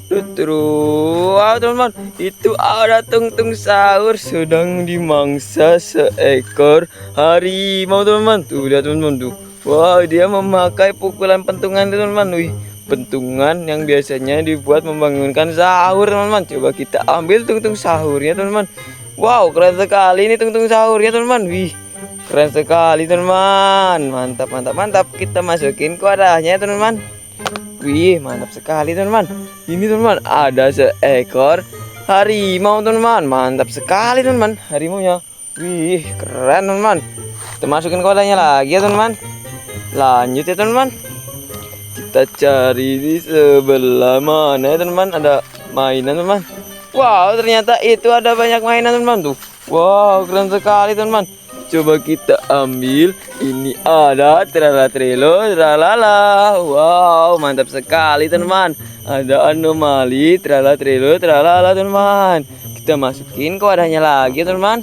Wow teman-teman, itu ada tung-tung sahur sedang dimangsa seekor harimau teman-teman. Tuh lihat teman-teman tuh. Wow, dia memakai pukulan pentungan teman-teman. Wih, pentungan yang biasanya dibuat membangunkan sahur teman-teman. Coba kita ambil tung-tung sahurnya teman-teman. Wow, keren sekali ini tung-tung sahurnya teman-teman. Wih, keren sekali teman-teman. Mantap, mantap, mantap. Kita masukin ke wadahnya teman-teman. Wih, mantap sekali teman-teman. Ini teman-teman ada seekor harimau teman-teman. Mantap sekali teman-teman harimaunya. Wih, keren teman-teman. Kita masukin kodanya lagi ya teman-teman. Lanjut ya teman-teman. Kita cari di sebelah mana ya teman-teman. Ada mainan teman-teman. Wow, ternyata itu ada banyak mainan teman-teman tuh. Wow, keren sekali teman-teman. Coba kita ambil. Ini ada trala trelo tralala. Wow, mantap sekali teman-teman. Ada anomali trala trelo tralala teman-teman. Kita masukin ke wadahnya lagi teman-teman.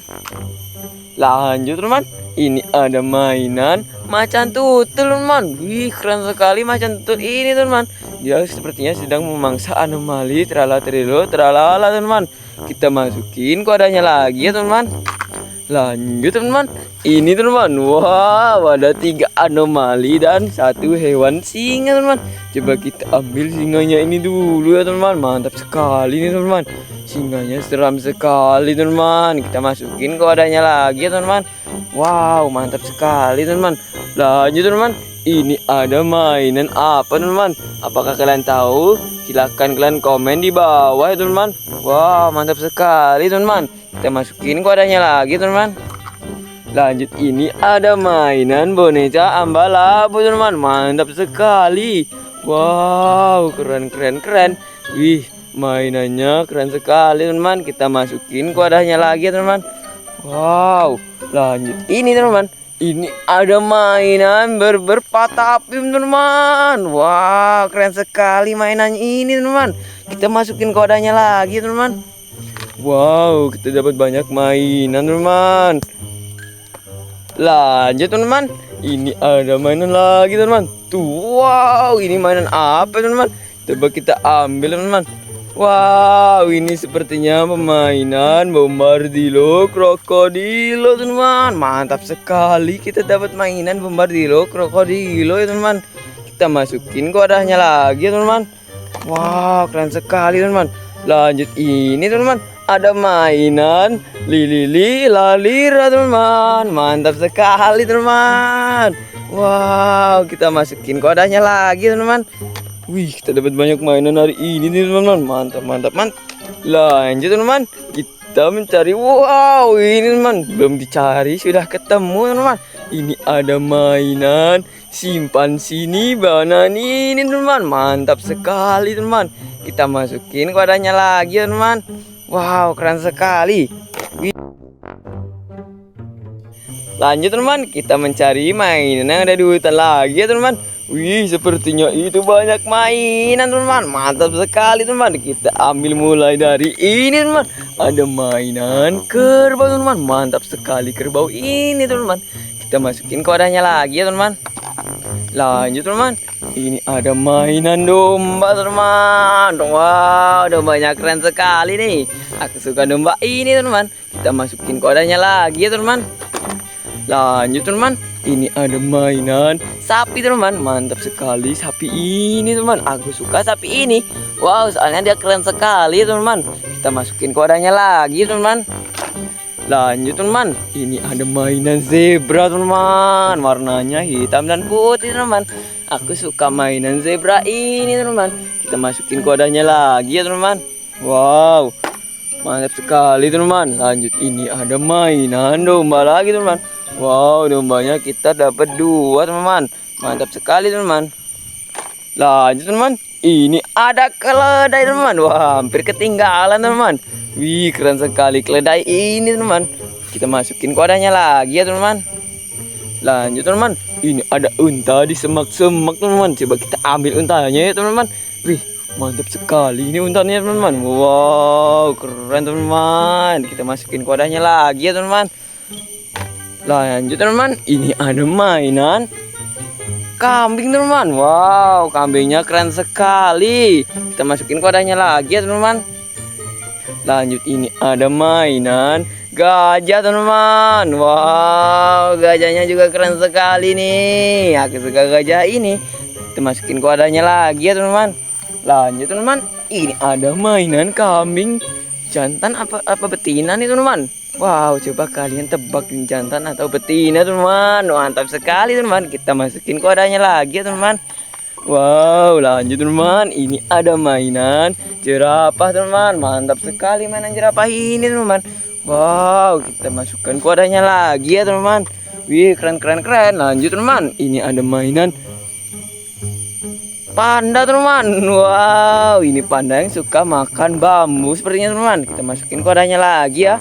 Lanjut teman-teman. Ini ada mainan macan tutul teman-teman. Wih, keren sekali macan tutul ini teman-teman. Dia sepertinya sedang memangsa anomali trala trelo tralala teman-teman. Kita masukin ke wadahnya lagi ya teman-teman. Lanjut teman-teman. Ini teman-teman. Wow, ada 3 anomali dan 1 hewan singa teman-teman. Coba kita ambil singanya ini dulu ya teman-teman. Mantap sekali nih teman-teman. Singanya seram sekali teman-teman. Kita masukin ke wadahnya lagi ya teman-teman. Wow, mantap sekali teman-teman. Lanjut teman-teman. Ini ada mainan apa teman-teman? Apakah kalian tahu? Silahkan kalian komen di bawah ya teman-teman. Wow, mantap sekali teman-teman. Kita masukin ke wadahnya lagi teman-teman. Lanjut, ini ada mainan boneka ambalabu teman-teman. Mantap sekali. Wow, keren keren keren. Wih, mainannya keren sekali teman-teman. Kita masukin ke wadahnya lagi teman-teman. Wow, lanjut ini teman-teman. Ini ada mainan berpatapim teman-teman. Wow, keren sekali mainannya ini teman-teman. Kita masukin ke wadahnya lagi teman-teman. Wow, kita dapat banyak mainan teman-teman. Lanjut teman-teman. Ini ada mainan lagi teman-teman. Tuh, wow, ini mainan apa teman-teman? Coba kita ambil teman-teman. Wow, ini sepertinya permainan bombardilo krokodilo teman-teman. Mantap sekali, kita dapat mainan bombardilo krokodilo ya teman-teman. Kita masukin ke wadahnya lagi ya teman-teman. Wow, keren sekali teman-teman. Lanjut ini teman-teman. Ada mainan lili lalira teman-teman. Mantap sekali teman-teman. Wow, kita masukin ke wadahnya lagi teman-teman. Wih, kita dapat banyak mainan hari ini nih teman-teman. Mantap, mantap, mantap. Lanjut teman-teman. Kita mencari. Wow, ini teman. Belum dicari sudah ketemu teman-teman. Ini ada mainan simpan sini banan ini teman-teman. Mantap sekali teman. Kita masukin ke wadahnya lagi teman-teman. Wow, keren sekali. Wih. Lanjut teman, kita mencari mainan yang ada di hutan lagi ya teman-teman. Wih, sepertinya itu banyak mainan teman-teman. Mantap sekali teman-teman. Kita ambil mulai dari ini teman-teman. Ada mainan kerbau teman-teman. Mantap sekali kerbau ini teman-teman. Kita masukin ke wadahnya lagi ya teman-teman. Lanjut teman-teman. Ini ada mainan domba teman-teman. Wow, dombanya keren sekali nih. Aku suka domba ini teman-teman. Kita masukin ke wadahnya lagi ya teman-teman. Lanjut teman-teman, ini ada mainan sapi teman-teman. Mantap sekali sapi ini teman. Aku suka sapi ini. Wow, soalnya dia keren sekali teman-teman. Kita masukin ke wadahnya lagi teman-teman. Lanjut teman-teman, ini ada mainan zebra teman-teman. Warnanya hitam dan putih teman-teman. Aku suka mainan zebra ini teman-teman. Kita masukin ke wadahnya lagi ya teman-teman. Wow, mantap sekali teman-teman. Lanjut, ini ada mainan domba lagi teman-teman. Wow, dombanya kita dapat 2 teman-teman. Mantap sekali teman-teman. Lanjut teman-teman, ini ada keledai teman-teman. Wah, hampir ketinggalan teman-teman. Wih, keren sekali keledai ini teman-teman. Kita masukin ke wadahnya lagi ya teman-teman. Lanjut teman-teman, ini ada unta di semak-semak teman-teman. Coba kita ambil untanya ya teman-teman. Wih, mantap sekali ini untanya teman-teman. Wow, keren teman-teman. Kita masukin ke wadahnya lagi ya teman-teman. Lanjut teman-teman, ini ada mainan kambing teman-teman. Wow, kambingnya keren sekali. Kita masukin ke wadahnya lagi ya teman-teman. Lanjut, ini ada mainan gajah teman-teman. Wow, gajahnya juga keren sekali nih. Aku suka gajah ini. Kita masukin ke wadahnya lagi ya teman-teman. Lanjut teman-teman, ini ada mainan kambing jantan apa betina nih teman-teman. Wow, coba kalian tebak ini jantan atau betina teman-teman. Mantap sekali teman-teman. Kita masukin ke wadahnya lagi ya teman-teman. Wow, lanjut teman-teman, ini ada mainan jerapah teman-teman. Mantap sekali mainan jerapah ini teman-teman. Wow, kita masukkan ke wadahnya lagi ya teman-teman. Wih, keren. Lanjut teman-teman, ini ada mainan panda teman-teman. Wow, ini panda yang suka makan bambu sepertinya teman-teman. Kita masukin ke wadahnya lagi ya.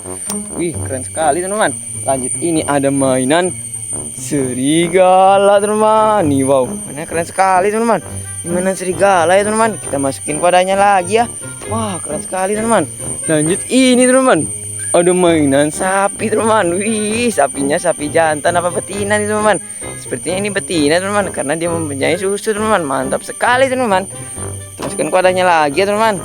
Wih, keren sekali teman-teman. Lanjut, ini ada mainan serigala teman-teman. Nih, wow, mainnya keren sekali teman-teman. Ini mainan serigala ya teman-teman. Kita masukin ke wadahnya lagi ya. Wah, keren sekali teman-teman. Lanjut, ini teman-teman, ada mainan sapi teman-teman. Wih, sapinya sapi jantan apa betina nih teman-teman. Sepertinya ini betina teman-teman, karena dia mempunyai susu teman-teman. Mantap sekali teman-teman. Teruskan ke wadahnya lagi ya teman-teman.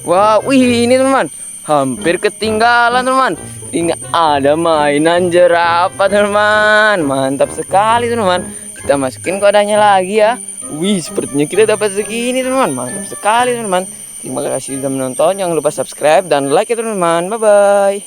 Wow, wih, ini teman-teman, hampir ketinggalan teman-teman. Ini ada mainan jerapah teman-teman. Mantap sekali teman-teman. Kita masukin ke wadahnya lagi ya. Wih, sepertinya kita dapat segini teman-teman. Mantap sekali teman-teman. Terima kasih sudah menonton. Jangan lupa subscribe dan like ya teman-teman. Bye bye.